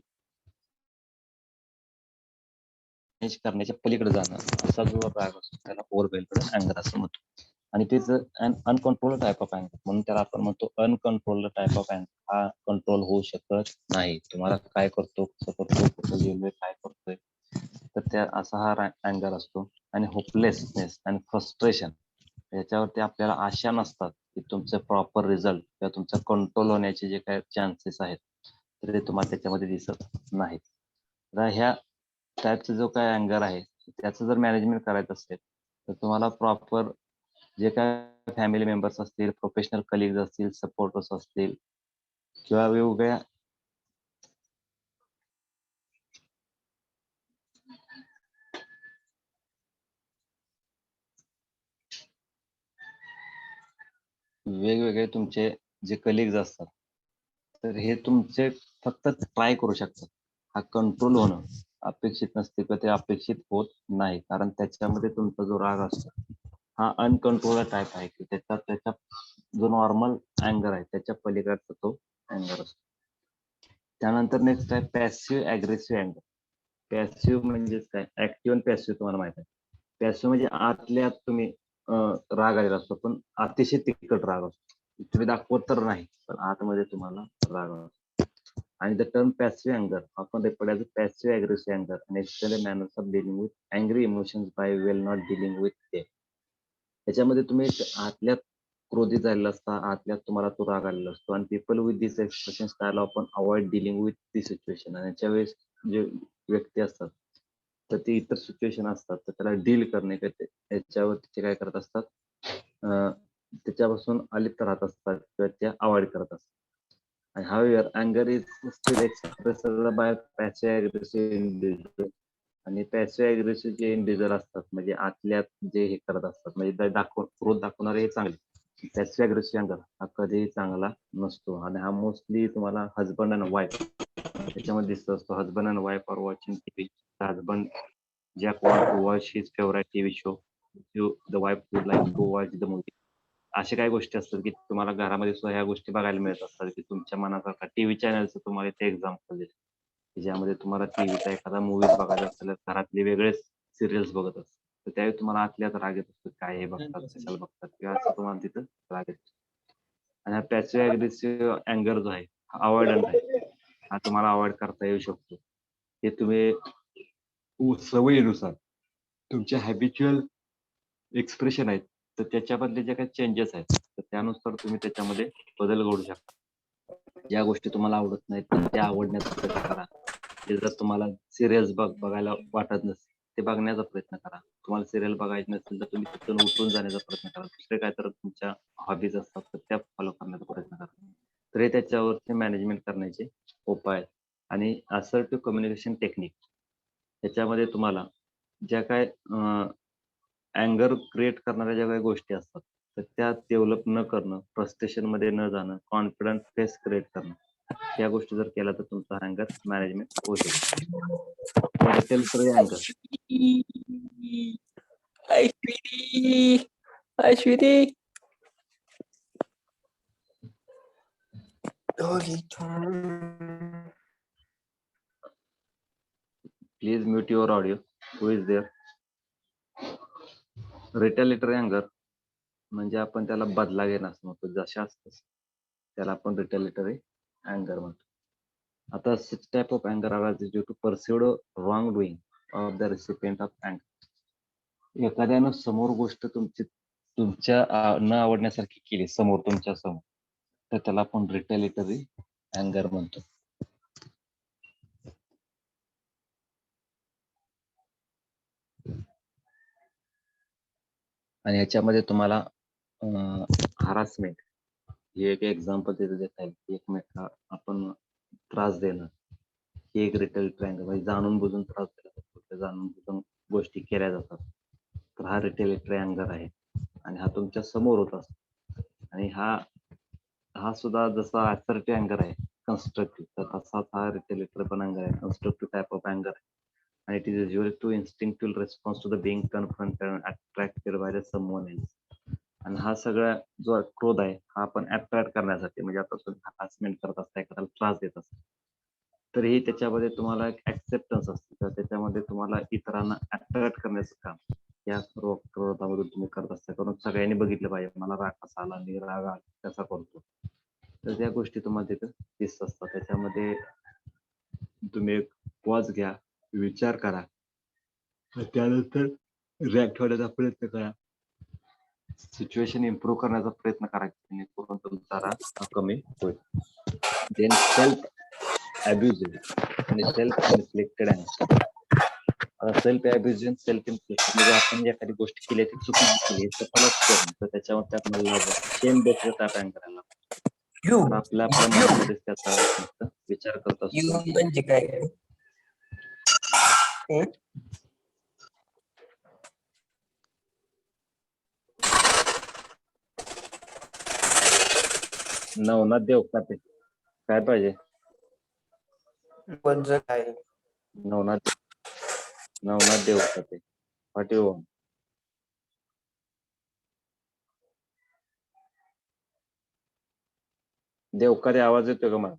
करण्याच्या पलीकडे जाणं, असा जो राग असतो त्याला ओव्हरवेल्म्ड अँगर असं म्हणतो. आणि तेच अनकंट्रोल्ड टाइप ऑफ अँगर म्हणून त्याला आपण म्हणतो अनकंट्रोल्ड टाइप ऑफ अँगर. हा कंट्रोल होऊ शकत नाही. तुम्हाला काय करतो, कसं करतो, कुठं गेलोय, काय करतोय, तर त्या असा हा अँगर असतो. आणि होपलेसनेस आणि फ्रस्ट्रेशन, याच्यावरती आपल्याला आशा नसतात की तुमचे प्रॉपर रिझल्ट किंवा तुमचा कंट्रोल होण्याचे जे काही चान्सेस आहेत तर ते तुम्हाला त्याच्यामध्ये दिसत नाहीत. तर ह्या टाईपचा जो काय अँगर आहे त्याचं जर मॅनेजमेंट करायचं असेल तर तुम्हाला प्रॉपर जे काय फॅमिली मेंबर्स असतील, प्रोफेशनल कलिग्स असतील, सपोर्टर्स असतील किंवा वेगवेगळ्या वेगवेगळे तुमचे जे कलिग्स असतात तर हे तुमचे फक्त ट्राय करू शकतात हा कंट्रोल होणं अपेक्षित नसते किंवा ते अपेक्षित होत नाही, कारण त्याच्यामध्ये तुमचा जो राग असतो हा अनकंट्रोल टाईप आहे की त्याच्या जो नॉर्मल अँगर आहे त्याच्या पलीकडचा तो अँगर असतो. त्यानंतर नेक्स्ट आहे पॅसिव्ह अग्रेसिव्ह अँगर. पॅसिव्ह म्हणजे काय, ऍक्टिव्ह आणि पॅसिव्ह तुम्हाला माहित आहे. पॅसिव्ह म्हणजे आतल्या आत तुम्ही राग आलेला असतो, पण अतिशय तिखट राग असतो, तुम्ही दाखवत तर नाही पण आतमध्ये तुम्हाला राग असतो. आणि द टर्म पॅसिव्ह अँगर आपण referred as पॅसिव्ह अग्रेसिव्ह अँगर and external manners of dealing with angry emotions by well not dealing with them. त्याच्यामध्ये तुम्ही आतल्यात क्रोधित झालेला असता, आतल्यात तुम्हाला तो राग आलेला असतो आणि people with this expression style आपण avoid dealing with the situation. आणि याच्या वेळेस जे व्यक्ती असतात तर ते इतर सिच्युएशन असतात तर त्याला डील करणे याच्यावर ते काय करत असतात, त्याच्यापासून अलिप्त राहत असतात किंवा त्या अवॉइड करत असतात. And however, anger is still expressed by passive aggressive individual. आणि पॅसिव्ह अग्रेसिव्ह जे इंडिव्हिज्युअल असतात म्हणजे आतल्यात जे हे करत असतात म्हणजे क्रोध दाखवणारे हे चांगले. पॅसिव्ह अग्रेसिव्ह अँगर हा कधीही चांगला नसतो आणि हा मोस्टली तुम्हाला हजबंड अँड वाईफ त्याच्यामध्ये दिसत असतो. Husband and wife are watching TV. Husband Jack want to watch his favorite TV show. The wife would like to watch the movie. अशा काही गोष्टी असतात की तुम्हाला घरामध्ये सुद्धा ह्या गोष्टी बघायला मिळत असतात की तुमच्या मनासारखा टीव्ही चॅनलचं तुम्हाला ते एक्झाम्पल देतो की ज्यामध्ये तुम्हाला टीव्हीचा एखादा मूवीज बघायचा असेल तर घरातले वेगळेच सिरियल्स बघत असतात तर त्यावेळी तुम्हाला आतल्यात राग येत असतो, काय हे बघतात कशाला बघतात किंवा असं तुम्हाला तिथं राग येतो. आणि हा पॅसिव्ह अग्रेसिव्ह अँगर जो आहे हा अवॉइडंट आहे, हा तुम्हाला अवॉइड करता येऊ शकतो. हे तुम्ही सवयीनुसार तुमच्या हॅबिच्युअल एक्सप्रेशन आहेत तर त्याच्यामधले जे काही चेंजेस आहेत तर त्यानुसार तुम्ही त्याच्यामध्ये बदल घडू शकता. ज्या गोष्टी तुम्हाला आवडत नाहीत तर त्या आवडण्याचा प्रयत्न करा. ते जर तुम्हाला सिरियल्स बघायला वाटत नसेल ते बघण्याचा प्रयत्न करा. तुम्हाला सिरियल बघायची नसेल तर तुम्ही तिथून उठून जाण्याचा प्रयत्न करा. दुसरे काय तर तुमच्या हॉबीज असतात तर त्या फॉलो करण्याचा प्रयत्न करा. तर हे त्याच्यावरती मॅनेजमेंट करण्याचे उपाय आहेत. आणि असर्टिव्ह कम्युनिकेशन टेक्निक त्याच्यामध्ये तुम्हाला ज्या काय अँगर क्रिएट करणाऱ्या ज्या काही गोष्टी असतात तर त्या डेव्हलप न करणं, फ्रस्ट्रेशन मध्ये न जाणं, कॉन्फिडन्स फेस क्रिएट करणं, या गोष्टी जर केल्या तर तुमचा अँगर मॅनेजमेंट होऊ शकतो. रिटेल अँगर Hi, sweetie. Hi, sweetie. Doggy time. Please mute your audio. Who is there? Retaliatory अँगर म्हणजे आपण त्याला बदला घेणं असं म्हणतो, जशाच त्याला आपण रिटेलिटरी अँगर म्हणतो. आता six type of अँगर arises due to perceived wrong doing of the recipient of अँगर. एखाद्यानं समोर गोष्ट तुमच्या न आवडण्यासारखी केली समोर तुमच्या समोर तर त्याला आपण रिटेलिटरी अँगर म्हणतो. आणि ह्याच्यामध्ये तुम्हाला हरासमेंट हे एक एक्झाम्पल तिथे देता येईल. एकमेका आपण त्रास देणं ही एक रिटेलिटरी अँगर म्हणजे जाणून बुजून त्रास दिला जातो, जाणून बुजून गोष्टी केल्या जातात तर हा रिटेलिटरी अँगर आहे आणि हा तुमच्या समोर होत असतो. आणि हा सुद्धा जसा असर्टिव्ह अँगर आहे कन्स्ट्रक्टिव्ह तर तसाच हा रिटेलिटरी पण अँगर आहे, कन्स्ट्रक्टिव्ह टाइप ऑफ अँगर आहे. आणि it is usually to instinctive response to the being confronted and attracted by the someone else. आणि हा सगळा जो क्रोध आहे हा आपण अट्रॅक्ट करण्यासाठी म्हणजे आता तुम्ही हरासमेंट करत असता, एखाद्याला त्रास देत असता तरीही त्याच्यामध्ये तुम्हाला एक ऍक्सेप्टन्स असते तर त्याच्यामध्ये तुम्हाला इतरांना अट्रॅक्ट करण्याचं काम या क्रोधामधून तुम्ही करत असता. कारण सगळ्यांनी बघितलं पाहिजे मला राग कसा आला, मी राग कसा करतो, तर त्या गोष्टी तुम्हाला तिथं दिसत असतात. त्याच्यामध्ये तुम्ही एक पॉज घ्या, विचार करा, त्यानंतर रिॲक्ट होण्याचा प्रयत्न करा, सिच्युएशन इम्प्रूव्ह करण्याचा प्रयत्न करा जेणेकरून तुमचा राग कमी होईल. देन सेल्फ अब्युजिव्ह आणि सेल्फ इन्फ्लिक्टेड अँगर. सेल्फ अब्युजिव्ह, सेल्फ इन्फ्लिक्टेड म्हणजे आपण एखादी गोष्ट केली ती चुकीची केली तर त्याच्यावरती आपल्याला शेम बेस्ड टाईप अँगर करायला You. तर आपल्या मनामध्येच त्याचा विचार करत You असतो. म्हणजे काय? नवनाथ देव का ते काय पाहिजे? म्हणजे काय? Navnath Navnath Devkate. What you want? Devkate आवाज येतोय का मला?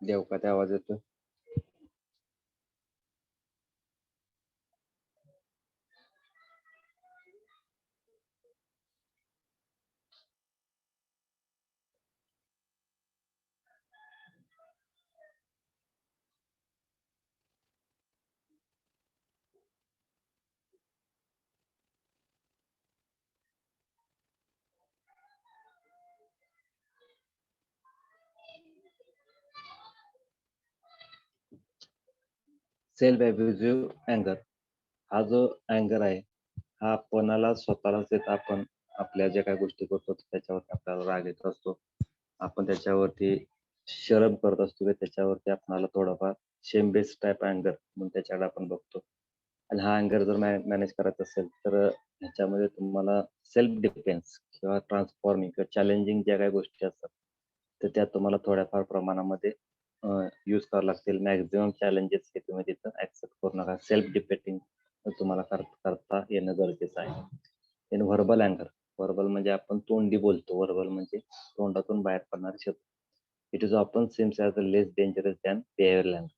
देवकाते आवाज येतोय? सेल्फ अब्युजिव्ह अँगर. हा जो अँगर आहे हा आपणाला स्वतःलाच येत. आपण आपल्या ज्या काही गोष्टी करतो त्याच्यावरती आपल्याला राग येत असतो. आपण त्याच्यावरती शरम करत असतो. त्याच्यावरती आपल्याला थोडाफार शेम बेस्ड टाईप अँगर म्हणून त्याच्याकडे आपण बघतो. आणि हा अँगर जर मॅनेज करायचा असेल तर ह्याच्यामध्ये तुम्हाला सेल्फ डिफेन्स किंवा ट्रान्सफॉर्मिंग किंवा चॅलेंजिंग ज्या काही गोष्टी असतात तर त्या तुम्हाला थोड्याफार प्रमाणामध्ये यूज करावं लागतील. मॅक्झिमम चॅलेंजेस हे तुम्ही तिथं ऍक्सेप्ट करू नका. सेल्फ डिपेंडिंग तुम्हाला करता येणं गरजेचं आहे. In verbal अँगर. व्हर्बल म्हणजे आपण तोंडी बोलतो. व्हर्बल म्हणजे तोंडातून बाहेर पडणारे शब्द. It is often seems as a less dangerous than behavioural अँगर.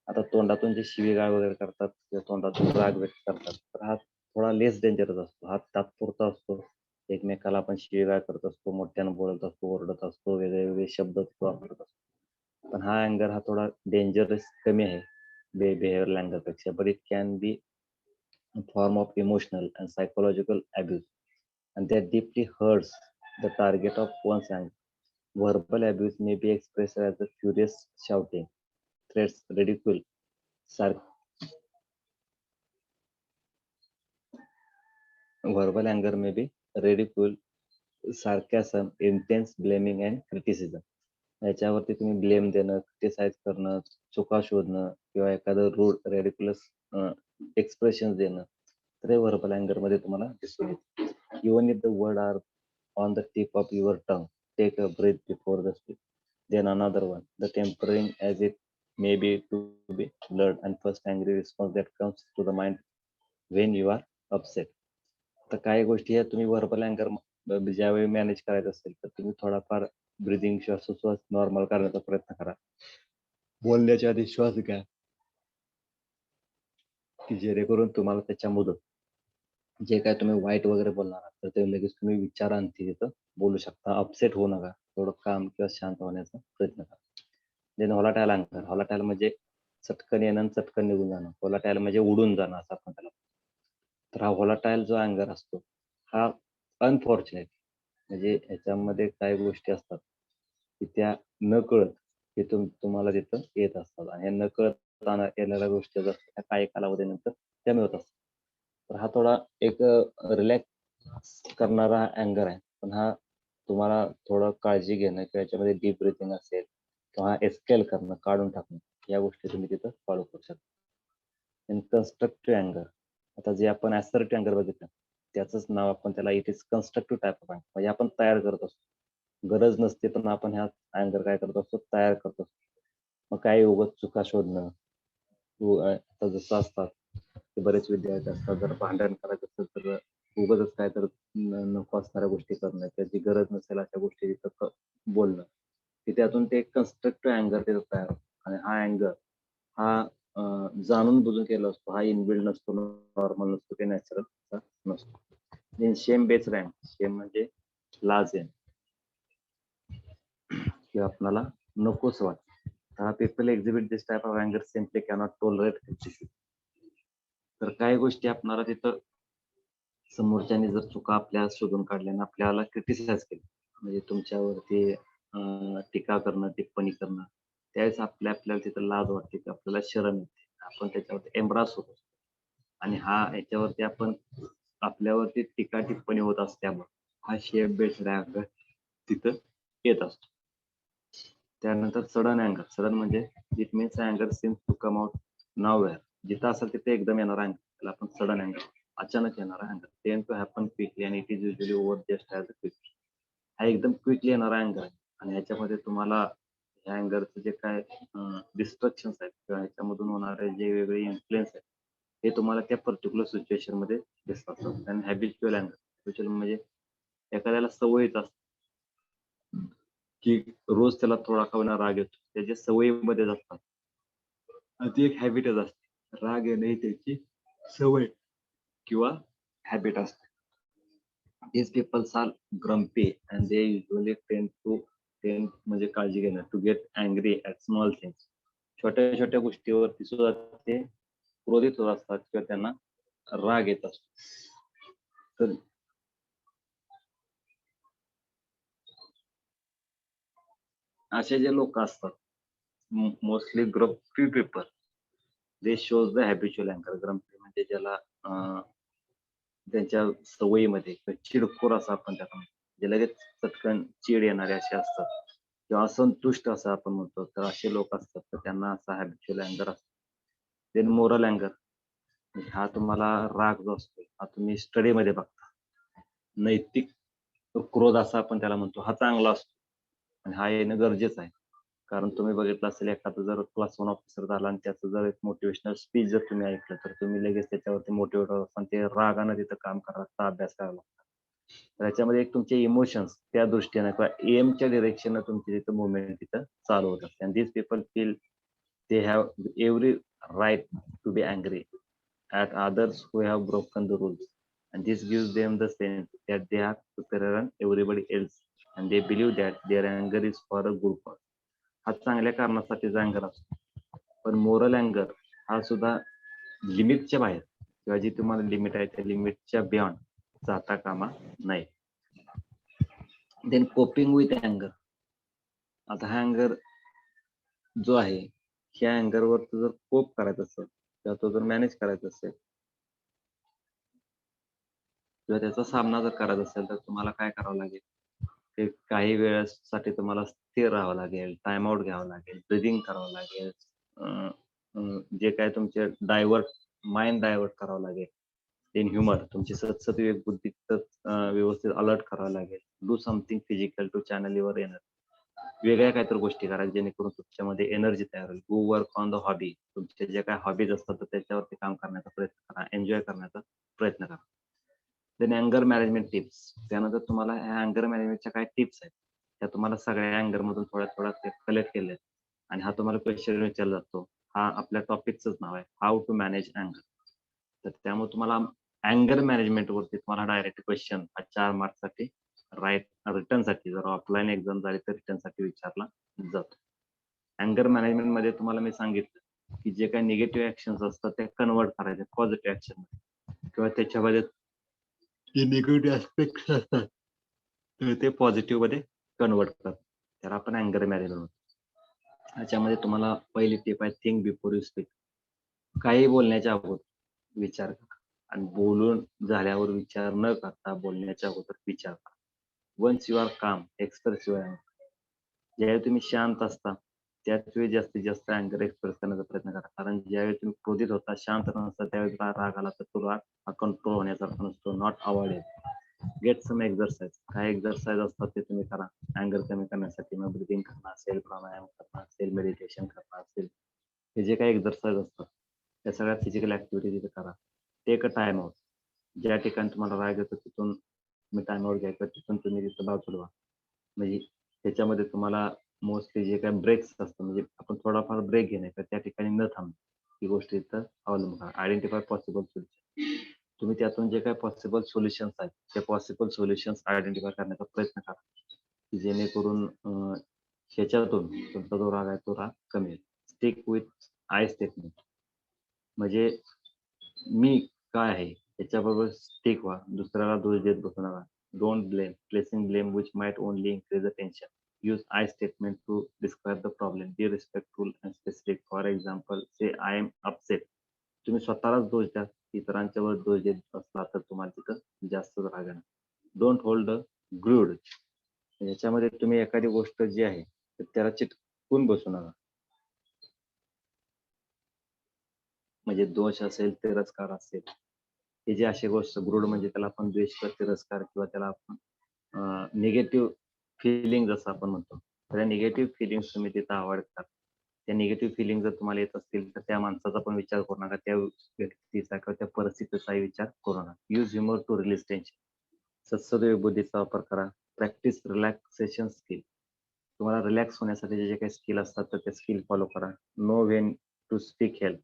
आता तोंडातून जे शिवीगाळ वगैरे करतात किंवा तोंडातून राग व्यक्त करतात तर हा थोडा लेस डेंजरस असतो. हा तात्पुरता असतो. एकमेकाला आपण शिवीगाळ करत असतो, मोठ्यानं बोलत असतो, ओरडत असतो, वेगळे शब्द वापरत असतो. पण हा अँगर हा थोडा डेंजरस कमी आहे बिहेवियरल अँगर पेक्षा. But it can be form of emotional and psychological abuse, and that deeply hurts the target of one's anger. Verbal abuse may be expressed as a furious shouting, threats, ridicule, verbal anger may be ridicule, sarcasm, intense blaming and criticism. याच्यावरती तुम्ही blame देणं, criticise करणं, चुका शोधणं किंवा एखादं rude ridiculous expression देणं तर हे व्हर्बल अँगर मध्ये तुम्हाला दिसून येते. Even if the word are on the tip of your tongue, take a breath before the speech, then another one, the tempering as it may be to be blood and first angry response that comes to the mind when you are upset. तर काही गोष्टी या तुम्ही verbal अँगर ज्यावेळी manage करायचं असेल तर तुम्ही थोडाफार ब्रिदिंग श्वासोच्छ्वास नॉर्मल करण्याचा प्रयत्न करा. बोलण्याच्या आधी श्वास घ्या की जेणेकरून तुम्हाला त्याच्यामधून जे काय तुम्ही वाईट वगैरे बोलणार आहात तर ते लगेच तुम्ही विचारांती तिथं बोलू शकता. अपसेट होऊ नका. थोडं काम किंवा शांत होण्याचा प्रयत्न करा. देन व्हॉलाटाईल अँगर. व्हॉलाटाईल म्हणजे चटकन येणं आणि चटकन निघून जाणं. व्हॉलाटाईल म्हणजे उडून जाणं असं आपण त्याला. तर हा व्हॉलाटाईल जो अँगर असतो हा अनफॉर्च्युनेट म्हणजे ह्याच्यामध्ये काही गोष्टी असतात की त्या न कळत हे तुम्हाला तिथं येत असतात आणि न कळत येणाऱ्या गोष्टी जर त्या काही कालावधीनंतर कमी होत असतात. तर हा थोडा एक रिलॅक्स करणारा अँगर आहे. पण हा तुम्हाला थोडं काळजी घेणं किंवा याच्यामध्ये डीप ब्रिथिंग असेल किंवा एस्केल करणं, काढून टाकणं या गोष्टी तुम्ही तिथं फॉलो करू शकता. इन कन्स्ट्रक्टिव्ह अँगर. आता जे आपण ॲसर्टिव्ह अँगर बघितलं त्याचंच नाव आपण त्याला it is constructive type of अँगर म्हणजे आपण तयार करत असतो. गरज नसते पण आपण ह्या अँगर काय करत असतो तयार करत असतो. मग काही उगाच चुका शोधणं आता जसं असतात की बरेच विद्यार्थी असतात जर भांडण करायचं असेल तर उगाच काय तर नको असणाऱ्या गोष्टी करणं त्याची गरज नसेल अशा गोष्टी तिथं बोलणं की त्यातून ते कन्स्ट्रक्टिव्ह अँगर तिथं तयार होतो. आणि हा अँगर हा जाणून बुजून केला असतो. हा इनबिल्ड नसतो, नॉर्मल नसतो, ते नॅचरल नसतो. देन शेम बेस्ड अँगर. शेम म्हणजे लाज आहे किंवा आपल्याला नकोच वाटतं. People exhibit this type of अँगर सिम्पली कॅनॉट टॉलरेट क्रिटिसिझम. तर काही गोष्टी आपल्याला तिथं समोरच्याने जर चुका आपल्या शोधून काढल्या आणि आपल्याला क्रिटिसाइज केली म्हणजे तुमच्यावरती टीका करणं, टिप्पणी करणं त्यावेळेस आपल्याला तिथं लाज वाटते की आपल्याला शरम येते. आपण त्याच्यावरती एम्ब्रास होतो आणि हा याच्यावरती आपण आपल्यावरती टीका टिप्पणी होत असल्यामुळे हा शेम बेस्ड अँगर तिथं येत असतो. त्यानंतर सडन अँगर. सडन म्हणजे इट मीन्स अँगर seems to come out nowhere जिथं असेल तिथे एकदम येणारा अँगर त्याला आपण सडन अँगर, अचानक येणारा अँगर. टेन टू हॅपन क्विकली आणि it is usually over just as a quick. हा एकदम क्विकली येणारा अँगर आहे आणि ह्याच्यामध्ये तुम्हाला ह्या अँगरचे जे काय डिस्ट्रक्शन्स आहेत किंवा ह्याच्यामधून होणारे जे वेगळे इन्फ्लुएन्स आहेत हे तुम्हाला त्या पर्टिक्युलर सिच्युएशन मध्ये दिसतात. आणि हॅबिच्युअल अँगर, हॅबिच्युअल म्हणजे एखाद्याला सवयीच असते की रोज त्याला थोडा का होईना राग येतो, त्याच्या सवयीमध्ये असतात आणि ती एक हॅबिटच असते. राग येणे ही त्याची सवय किंवा हॅबिट असते. These people are grumpy and they usually tend म्हणजे काळजी घेणं to get angry at small things. छोट्या छोट्या गोष्टीवरती सुद्धा ते क्रोधित होत असतात किंवा त्यांना राग येत असतो. तर असे जे लोक असतात mostly grumpy people they shows the habitual अँगर. ग्रम्पी म्हणजे ज्याला त्यांच्या सवयीमध्ये चिडखोर असं आपण त्याला म्हणतो, जे लगेच चटकन चीड येणारे असे असतात किंवा असंतुष्ट असं आपण म्हणतो, तर असे लोक असतात तर त्यांना असा हॅबिच्युअल अँगर असतो. देन मोरल अँगर, हा तुम्हाला राग जो असतो हा तुम्ही स्टडीमध्ये बघता. नैतिक क्रोध असा आपण त्याला म्हणतो, हा चांगला असतो आणि हा येणं गरजेचं आहे. कारण तुम्ही बघितलं असेल एखादा जर क्लास 1 ऑफिसर झाला आणि त्याचं जर एक मोटिवेशनल स्पीच जर तुम्ही ऐकलं तर तुम्ही लगेच त्याच्यावरती मोटिवेट होत असता, ते रागानं तिथं काम करायला लागतं, अभ्यास करायला लागतं. तर याच्यामध्ये एक तुमचे इमोशन्स त्या दृष्टीनं किंवा एमच्या डिरेक्शननं तुमची तिथं मुवमेंट तिथं चालू होत असते. And this people feel they have every right to be angry at others who have broken the rules, and this gives them the sense that they are superior than everybody else, and they believe that their anger is for a good cause. हा चांगल्या कारणासाठीचा अँगर असतो. पण moral अँगर हा सुद्धा लिमिटच्या बाहेर किंवा जी तुम्हाला limit आहे त्या लिमिटच्या बियॉन्ड जाता कामा नाही. देन कोपिंग विथ अँगर, आता हा अँगर जो आहे ह्या अँगरवर जर कोप करायचं असेल किंवा तो जर मॅनेज करायचा असेल किंवा त्याचा सामना जर करायचा असेल तर तुम्हाला काय करावं लागेल, ते काही वेळेसाठी तुम्हाला स्थिर राहावं लागेल, टाइम आउट घ्यावं लागेल, ब्रिदिंग करावं लागेल, जे काय तुमचे माइंड डायव्हर्ट करावं लागेल. इन ह्युमर तुमची सद्सद्विवेक बुद्धी व्यवस्थित अलर्ट करावं लागेल. Do something physical to channel your energy, वेगळ्या काहीतरी गोष्टी करा जेणेकरून तुमच्यामध्ये एनर्जी तयार होईल. Go work on the hobby, तुमचे जे काही हॉबीज असतात तर त्याच्यावरती काम करण्याचा प्रयत्न करा, एन्जॉय करण्याचा प्रयत्न करा. देन अँगर मॅनेजमेंट टिप्स, त्यानंतर तुम्हाला ह्या अँगर मॅनेजमेंटच्या काय टिप्स आहेत त्या तुम्हाला सगळ्या अँगर मधून थोड्या थोड्या कलेक्ट केल्या आणि हा तुम्हाला क्वेश्चन विचारला जातो. हा आपल्या टॉपिकच नाव आहे, हाऊ टू मॅनेज अँगर. तर त्यामुळे तुम्हाला अँगर मॅनेजमेंट वरती तुम्हाला डायरेक्ट क्वेश्चन 4 मार्क्स साठी रिटर्न साठी, जर ऑफलाईन एक्झाम झाली तर रिटर्न साठी विचारला जातो. अँगर मॅनेजमेंट मध्ये तुम्हाला मी सांगितलं की जे काही निगेटिव्ह ऍक्शन्स असतात ते कन्वर्ट करायचे पॉझिटिव्ह ऍक्शन किंवा त्याच्यामध्ये जे निगेटिव्ह ऍस्पेक्ट असतात तर ते पॉझिटिव्ह मध्ये कन्वर्ट करतात, त्याला आपण अँगर मॅनेजमेंट म्हणतो. त्याच्यामध्ये तुम्हाला पहिली टिप आहे, थिंक बिफोर यू स्पीक. काही बोलण्याच्या अगोदर विचार करा आणि बोलून झाल्यावर विचार न करता बोलण्याच्या अगोदर विचार करा. वन्स यू आर काम एक्सप्रेस युअर अँगर, ज्यावेळी तुम्ही शांत असता त्याच वेळी जास्तीत जास्त अँगर एक्सप्रेस करण्याचा प्रयत्न करा. कारण ज्यावेळी तुम्ही क्रोधित होता, शांत नसता, त्यावेळी राग आला तर तो राग हा कंट्रोल होण्यासारखा नसतो, not avoided. Get some exercise, काय एक्झरसाइज असतात ते तुम्ही करा अँगर कमी करण्यासाठी. मग ब्रिदिंग करणं असेल, प्राणायाम करणं असेल, मेडिटेशन करणं असेल, हे जे काही एक्झरसाइज असतात त्या सगळ्या फिजिकल ऍक्टिव्हिटी तिथे करा. टेक अ टाइम आउट, ज्या ठिकाणी तुम्हाला राग येतो तिथून तुम्ही टाइम आउट घ्यायचा, तिथून तुम्ही तिथं बाजूला व्हा. म्हणजे त्याच्यामध्ये तुम्हाला मोस्टली जे काही ब्रेक्स असतात म्हणजे आपण थोडाफार ब्रेक घेणे तर त्या ठिकाणी न थांबता ही गोष्ट इथं अवलंबून करा. आयडेंटिफाय पॉसिबल सोल्युशन, तुम्ही त्यातून जे काही पॉसिबल सोल्युशन्स आहेत ते पॉसिबल सोल्युशन्स आयडेंटिफाय करण्याचा प्रयत्न करा की जेणेकरून ह्याच्यातून तुमचा जो राग आहे तो राग कमी होईल. स्टिक विथ आय स्टेटमेंट, म्हणजे मी काय आहे त्याच्याबरोबर स्टिक व्हा, दुसऱ्याला दोष देत बसू नका. Don't blame, placing blame which might only increase the tension. use I statement to describe the problem. Be respectful and specific. For example, say I am upset. तुम्ही स्वतःलाच दोष द्या, इतरांच्यावर दोष देत असला तर तुम्हाला तिथं जास्त राग येणार. डोंट होल्ड अ ग्रुड, याच्यामध्ये तुम्ही एखादी गोष्ट जी आहे त्याला चिटकून बसू नका. म्हणजे दोष असेल, तिरस्कार असेल, हे जे अशी गोष्ट गुरुड म्हणजे त्याला आपण द्वेष किंवा तिरस्कार किंवा त्याला आपण निगेटिव्ह फिलिंग जसं आपण म्हणतो, त्या निगेटिव्ह फिलिंग्स तुम्ही तिथं अवॉइड करा. त्या निगेटिव्ह फिलिंग जर तुम्हाला येत असतील तर त्या माणसाचा पण विचार करू नका, त्या व्यक्तीचा किंवा त्या परिस्थितीचाही विचार करू नका. Use humour to release tension. सद्सद्विवेक बुद्धीचा वापर करा. Practice relaxation skill. तुम्हाला रिलॅक्स होण्यासाठी जे काही स्किल असतात तर ते स्किल फॉलो करा. Know when to speak help.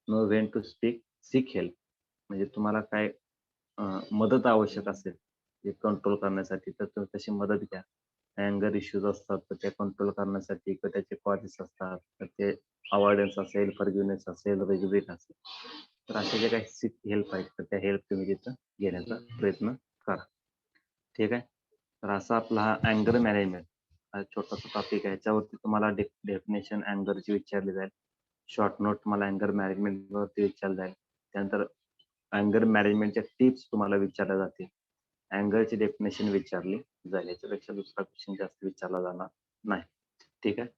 Know when to speak seek help. म्हणजे तुम्हाला काय मदत आवश्यक असेल ते कंट्रोल करण्यासाठी तर तुम्ही तशी मदत घ्या. अँगर इश्यूज असतात तर ते कंट्रोल करण्यासाठी किंवा त्याचे कॉजेस असतात तर ते अवॉइडन्स असेल, फॉरगिव्हनेस असेल, रिग्रेट असेल, तर असे जे काही सीक हेल्प आहेत तर त्या हेल्प तुम्ही तिथं घेण्याचा प्रयत्न करा. ठीक आहे. तर असा आपला हा अँगर मॅनेजमेंट हा छोटासा टॉपिक आहे. याच्यावरती तुम्हाला डेफिनेशन अँगरची विचारली जाईल. शॉर्ट नोट तुम्हाला अँगर मॅनेजमेंट वरती विचारलं जाईल. त्यानंतर अँगर मॅनेजमेंटच्या टिप्स तुम्हाला विचारल्या जातील. अँगरची डेफिनेशन विचारली जाईल. याच्यापेक्षा दुसरा क्वेश्चन जास्त विचारला जाणार नाही. ठीक आहे.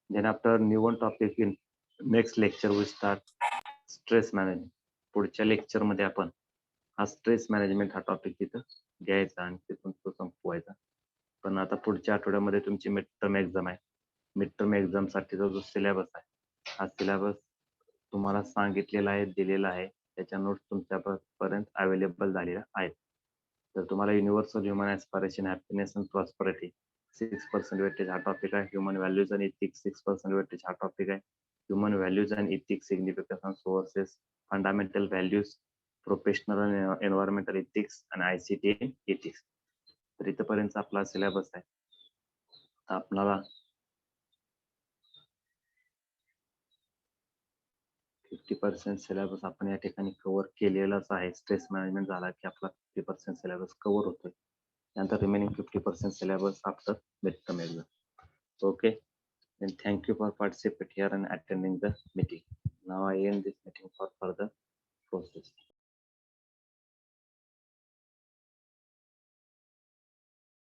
Then after new one topic in next lecture we start stress management. पुढच्या लेक्चर मध्ये आपण हा स्ट्रेस मॅनेजमेंट हा टॉपिक तिथं घ्यायचा आणि तिथून तो संपवायचा. पण आता पुढच्या आठवड्यामध्ये तुमची मिड टर्म एक्झाम आहे. मिड टर्म एक्झाम साठीचा जो सिलेबस आहे हा सिलेबस तुम्हाला सांगितलेला आहे, दिलेला आहे. त्याच्या नोट्स तुमच्यापर्यंत अवेलेबल झालेल्या आहेत. तर तुम्हाला universal human aspiration, happiness and prosperity 6% weightage हा टॉपिक आहे. Human values and ethics 6% weightage हा टॉपिक आहे. Human values and ethics, significance and sources, fundamental values, professional and environmental ethics आणि ICT इथिक्स. तर इथपर्यंत आपला सिलेबस आहे. आपल्याला 50% सिलेबस आपण या ठिकाणी कव्हर केलेलाच आहे. स्ट्रेस मॅनेजमेंट झाला की आपला 50% सिलेबस कव्हर होतोय. त्यानंतर remaining 50% syllabus after mid term exam. Okay. Then thank you for participating here and attending the meeting. Now I end this meeting for further